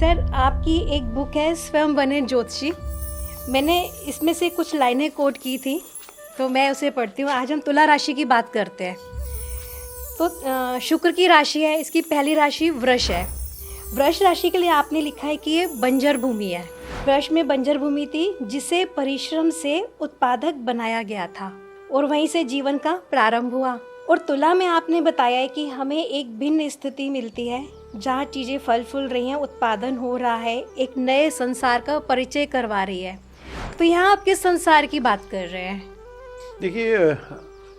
Sir, आपकी एक book है स्वयं बने ज्योतिषी। मैंने इसमें से कुछ लाइनें कोट की थी, तो मैं उसे पढ़ती हूँ। आज हम तुला राशि की बात करते हैं। तो शुक्र की राशि है, इसकी पहली राशि वृष है। वृष राशि के लिए आपने लिखा है कि ये बंजर भूमि है। वृष में बंजर भूमि थी जिसे परिश्रम से उत्पादक बनाया गया था और वहीं से जीवन का प्रारंभ हुआ। और तुला में आपने बताया है कि हमें एक भिन्न स्थिति मिलती है जहाँ चीज़ें फल फूल रही हैं, उत्पादन हो रहा है, एक नए संसार का परिचय करवा रही है। तो यहाँ आप किस संसार की बात कर रहे हैं? देखिए,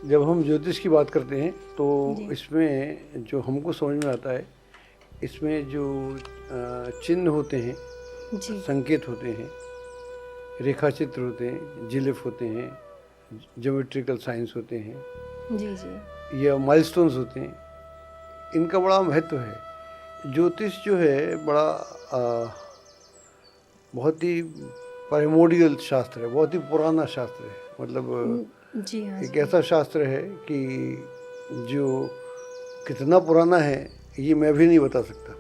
जब हम ज्योतिष की बात करते हैं तो इसमें जो हमको समझ में आता है, इसमें जो चिन्ह होते हैं, संकेत होते हैं, रेखा चित्र होते हैं, जिलिफ होते हैं, ज्योमेट्रिकल साइंस होते हैं, जी जी, या माइलस्टोन्स होते हैं, इनका बड़ा महत्व है। ज्योतिष जो है बड़ा बहुत ही प्राइमोडियल शास्त्र है, बहुत ही पुराना शास्त्र है। मतलब जी हाँ, एक ऐसा शास्त्र है कि जो कितना पुराना है ये मैं भी नहीं बता सकता।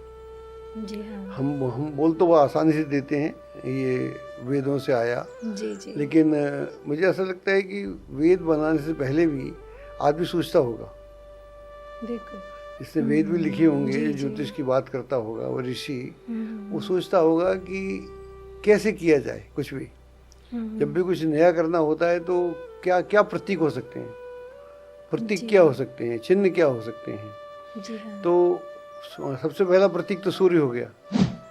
जी हाँ, हम बोल तो वो आसानी से देते हैं, ये वेदों से आया, जी जी, लेकिन मुझे ऐसा लगता है कि वेद बनाने से पहले भी आदमी सोचता होगा। बिल्कुल। इसने वेद भी लिखे होंगे, जी, जो जी। ज्योतिष की बात करता होगा वो ऋषि, वो सोचता होगा कि कैसे किया जाए कुछ भी। जब भी कुछ नया करना होता है तो क्या क्या प्रतीक हो सकते हैं, प्रतीक क्या हो सकते हैं, चिन्ह क्या हो सकते हैं। जी हाँ, तो सबसे पहला प्रतीक तो सूर्य हो गया।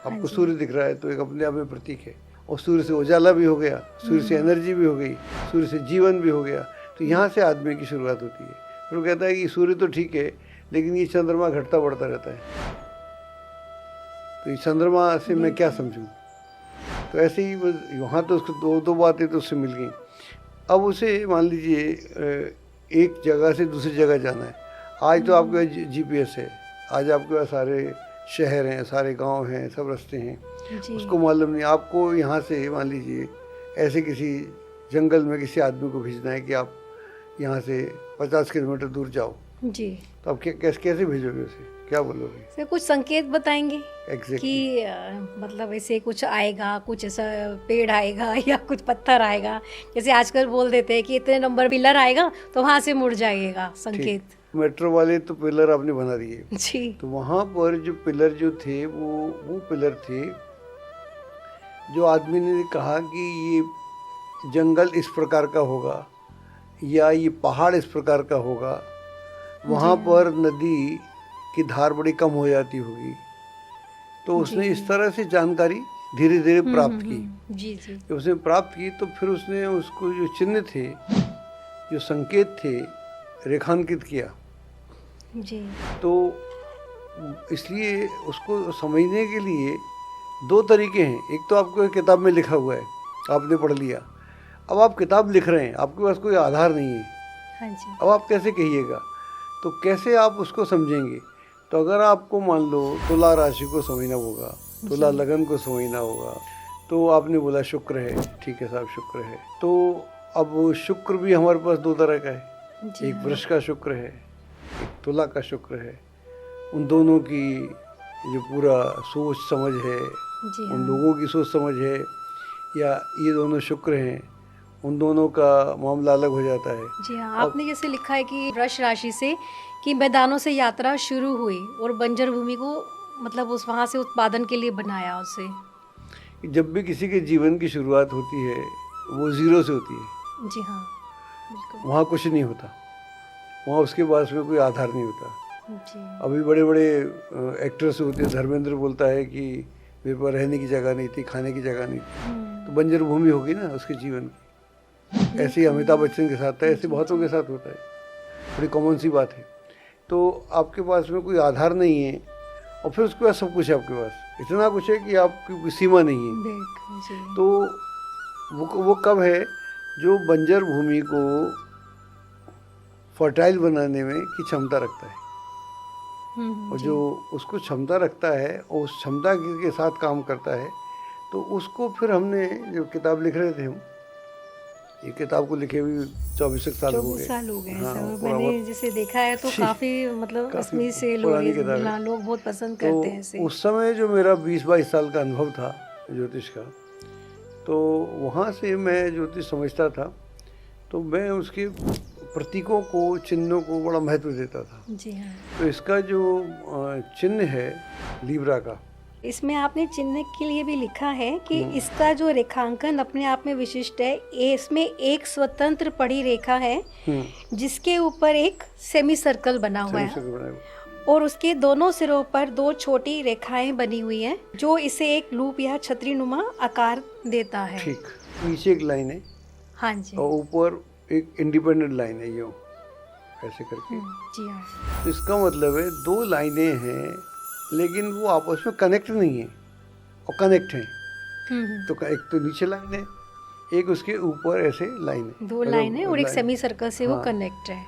आपको सूर्य दिख रहा है तो एक अपने आप में प्रतीक है। और सूर्य से उजाला भी हो गया, सूर्य से एनर्जी भी हो गई, सूर्य से जीवन भी हो गया। तो यहाँ से आदमी की शुरुआत होती है। फिर वो कहता है कि सूर्य तो ठीक है, लेकिन ये चंद्रमा घटता बढ़ता रहता है, तो ये चंद्रमा से मैं क्या समझूं। तो ऐसे ही वहाँ तो उसको दो बातें तो उससे मिल गई। अब उसे मान लीजिए एक जगह से दूसरी जगह जाना है। आज तो आपके पास जीपीएस है, आज आपके पास सारे शहर हैं, सारे गांव हैं, सब रास्ते हैं। उसको मालूम नहीं, आपको यहाँ से मान लीजिए ऐसे किसी जंगल में किसी आदमी को भेजना है कि आप यहाँ से 50 किलोमीटर दूर जाओ, जी। तो आप कैसे भेजोगे उसे, क्या बोलोगे? सर, कुछ संकेत बताएंगे एग्जैक्टली कि मतलब ऐसे कुछ आएगा, कुछ ऐसा पेड़ आएगा या कुछ पत्थर आएगा? जैसे आजकल बोल देते हैं कि इतने नंबर पिलर आएगा तो वहाँ से मुड़ जाइएगा, संकेत। मेट्रो वाले तो पिलर आपने बना दिए जी, तो वहाँ पर जो पिलर जो थे वो पिलर थे जो आदमी ने कहा कि ये जंगल इस प्रकार का होगा या ये पहाड़ इस प्रकार का होगा, वहाँ पर नदी की धार बड़ी कम हो जाती होगी। तो उसने इस तरह से जानकारी धीरे धीरे प्राप्त की। जी जी, जब उसने प्राप्त की तो फिर उसने उसको जो चिन्ह थे, जो संकेत थे, रेखांकित किया। जी, तो इसलिए उसको समझने के लिए दो तरीके हैं। एक तो आपको किताब में लिखा हुआ है, आपने पढ़ लिया। अब आप किताब लिख रहे हैं, आपके पास कोई आधार नहीं है, हाँ जी, अब आप कैसे कहिएगा, तो कैसे आप उसको समझेंगे? तो अगर आपको मान लो तुला राशि को समझना होगा, तुला लगन को समझना होगा, तो आपने बोला शुक्र है, ठीक है साहब शुक्र है। तो अब शुक्र भी हमारे पास दो तरह का है, एक वृष का शुक्र है, एक तुला का शुक्र है। उन दोनों की जो पूरा सोच समझ है, उन लोगों की सोच समझ है, या ये दोनों शुक्र हैं, उन दोनों का मामला अलग हो जाता है। जी हाँ, आपने जैसे लिखा है कि वृष राशि से कि मैदानों से यात्रा शुरू हुई और बंजर भूमि को मतलब उस वहाँ से उत्पादन के लिए बनाया उसे। जब भी किसी के जीवन की शुरुआत होती है वो ज़ीरो से होती है। जी हाँ, बिल्कुल। वहाँ कुछ नहीं होता, वहाँ उसके पास में कोई आधार नहीं होता। जी, अभी बड़े बड़े एक्टर्स होते हैं, धर्मेंद्र बोलता है कि मेरे पास रहने की जगह नहीं थी, खाने की जगह नहीं थी, तो बंजर भूमि होगी ना उसके जीवन की। ऐसे ही अमिताभ बच्चन के साथ है, ऐसे बहुतों के साथ होता है, बड़ी कॉमन सी बात है। तो आपके पास में कोई आधार नहीं है और फिर उसके बाद सब कुछ है आपके पास, इतना कुछ है कि आपकी कोई सीमा नहीं है। बिल्कुल जी, तो वो कब है जो बंजर भूमि को फर्टाइल बनाने में की क्षमता रखता है, और जो उसको क्षमता रखता है और उस क्षमता के साथ काम करता है, तो उसको फिर हमने जो किताब लिख रहे थे हम, ये किताब को लिखे हुए 24 साल हो 24 गए। साल हो गए हैं हाँ, सर। पूरा मैंने जिसे देखा है तो काफ़ी मतलब काफी इसमें से लोग पुरानी किताब है। लोग बहुत पसंद तो करते हैं इसे। उस समय जो मेरा 20-22 साल का अनुभव था ज्योतिष का, तो वहाँ से मैं ज्योतिष समझता था, तो मैं उसके प्रतीकों को, चिन्हों को बड़ा महत्व देता था। जी हाँ। तो इसका जो चिन्ह है लीब्रा का, इसमें आपने चिन्ह के लिए भी लिखा है कि हम्म। इसका जो रेखांकन अपने आप में विशिष्ट है। इसमें एक स्वतंत्र पड़ी रेखा है जिसके ऊपर एक सेमी सर्कल बना हुआ है सेमी बनाया और उसके दोनों सिरों पर 2 छोटी रेखाएं बनी हुई हैं जो इसे एक लूप या छतरीनुमा आकार देता है। ठीक, नीचे एक लाइन है हाँ जी। और ऊपर एक इंडिपेंडेंट लाइन है, यूँ ऐसे करके। जी हाँ। तो इसका मतलब है 2 लाइनें हैं लेकिन वो आपस में कनेक्ट नहीं है और कनेक्ट हैं। तो एक तो नीचे लाइन है, एक उसके ऊपर ऐसे लाइन है, 2 लाइनें और एक लाइन- सेमी सर्कल से वो हाँ। कनेक्ट है।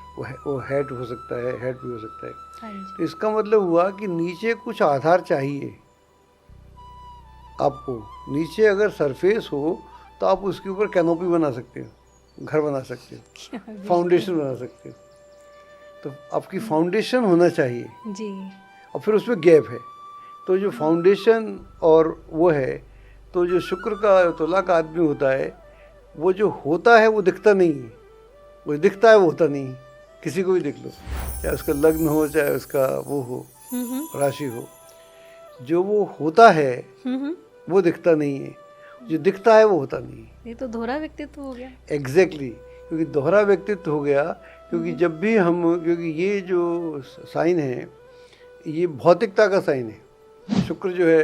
वो हेड हो सकता है, हेड भी हो सकता है। हाँ जी। तो इसका मतलब हुआ कि नीचे कुछ आधार चाहिए आपको। नीचे अगर सरफेस हो तो आप उसके ऊपर कैनोपी बना सकते हो, घर बना सकते हो, फाउंडेशन बना सकते हो। तो आपकी फाउंडेशन होना चाहिए जी। और फिर उसमें गैप है। तो जो फाउंडेशन और वो है, तो जो शुक्र का तुला का आदमी होता है, वो जो होता है वो दिखता नहीं है, वो दिखता है वो होता नहीं है। किसी को भी देख लो, चाहे उसका लग्न हो, चाहे उसका वो हो, राशि हो, जो वो होता है वो दिखता नहीं है, जो दिखता है वो होता नहीं है। ये तो दोहरा व्यक्तित्व हो गया। एग्जैक्टली क्योंकि दोहरा व्यक्तित्व हो गया। क्योंकि जब भी हम, क्योंकि ये जो साइन है ये भौतिकता का साइन है। शुक्र जो है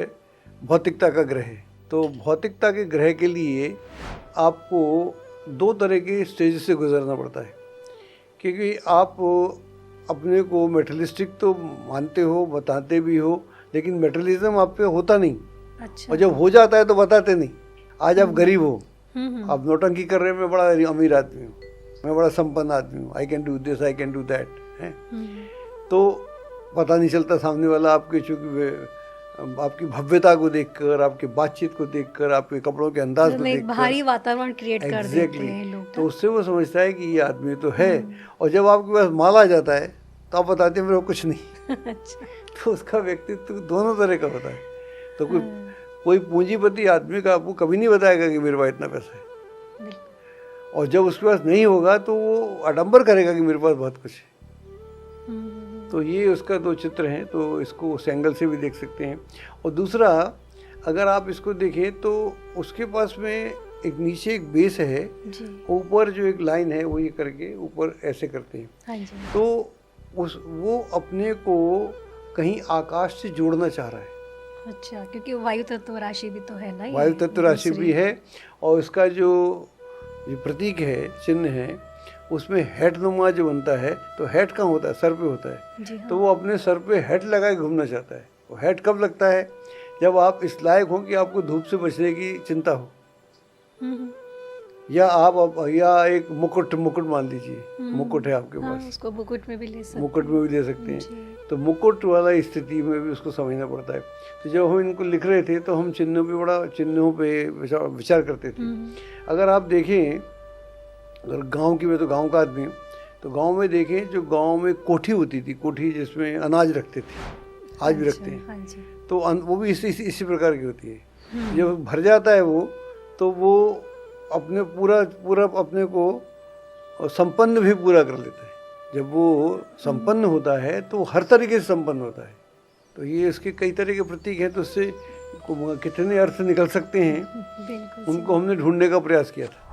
भौतिकता का ग्रह है। तो भौतिकता के ग्रह के लिए आपको 2 तरह के स्टेज से गुजरना पड़ता है। क्योंकि आप अपने को मेटलिस्टिक तो मानते हो, बताते भी हो, लेकिन मेटलिज्म आप पे होता नहीं। अच्छा। और जब हो जाता है तो बताते नहीं। आज आप गरीब हो, आप नौटंकी कर रहे हैं, मैं बड़ा अमीर आदमी हूँ, मैं बड़ा संपन्न आदमी हूँ, I can do this, I can do that है। तो पता नहीं चलता सामने वाला आपके, चूँकि आपकी भव्यता को देखकर, आपकी बातचीत को देखकर, आपके कपड़ों के अंदाज को एक देखकर भारी वातावरण क्रिएट कर देते हैं लोग। तो उससे वो समझता है कि ये आदमी तो है। और जब आपके पास माल आ जाता है तो आप बताते हैं मेरे को कुछ नहीं। अच्छा। तो उसका व्यक्तित्व दोनों तरह का होता है। तो कोई पूंजीपति आदमी का आपको कभी नहीं बताएगा कि मेरे पास इतना पैसा है, और जब उसके पास नहीं होगा तो वो आडंबर करेगा कि मेरे पास बहुत कुछ है। तो ये उसका 2 चित्र हैं। तो इसको उस एंगल से भी देख सकते हैं। और दूसरा, अगर आप इसको देखें तो उसके पास में एक नीचे एक बेस है, ऊपर जो एक लाइन है वो ये करके ऊपर ऐसे करते हैं। हाँ जी। तो वो अपने को कहीं आकाश से जोड़ना चाह रहा है। अच्छा, क्योंकि वायु तत्व राशि भी तो है ना। वायु तत्व राशि भी है। और इसका जो प्रतीक है, चिन्ह है, उसमें हेड नुमा जो बनता है, तो हेड कहाँ होता है? सर पे होता है। जी हाँ। तो वो अपने सर पे हेड लगा के घूमना चाहता है। वो हेड कब लगता है? जब आप इस लायक हो कि आपको धूप से बचने की चिंता हो, या या एक मुकुट मान लीजिए, मुकुट है आपके पास, उसको मुकुट में भी ले सकते हैं। मुकुट में भी ले सकते हैं। तो मुकुट वाला स्थिति में भी उसको समझना पड़ता है। तो जब हम इनको लिख रहे थे तो हम चिन्हों पे विचार करते थे। अगर आप देखें, अगर गांव की, मैं तो गांव का आदमी हूँ, तो गांव में देखें, जो गांव में कोठी होती थी, कोठी जिसमें अनाज रखते थे, आज भी रखते हैं। हाँ जी। तो वो भी इसी प्रकार की होती है। जब भर जाता है वो, तो वो अपने पूरा अपने को संपन्न भी पूरा कर लेता है। जब वो संपन्न होता है तो हर तरीके से संपन्न होता है। तो ये इसके कई तरह के प्रतीक हैं। तो उससे कितने अर्थ निकल सकते हैं, बिल्कुल। उनको हमने ढूंढने का प्रयास किया था।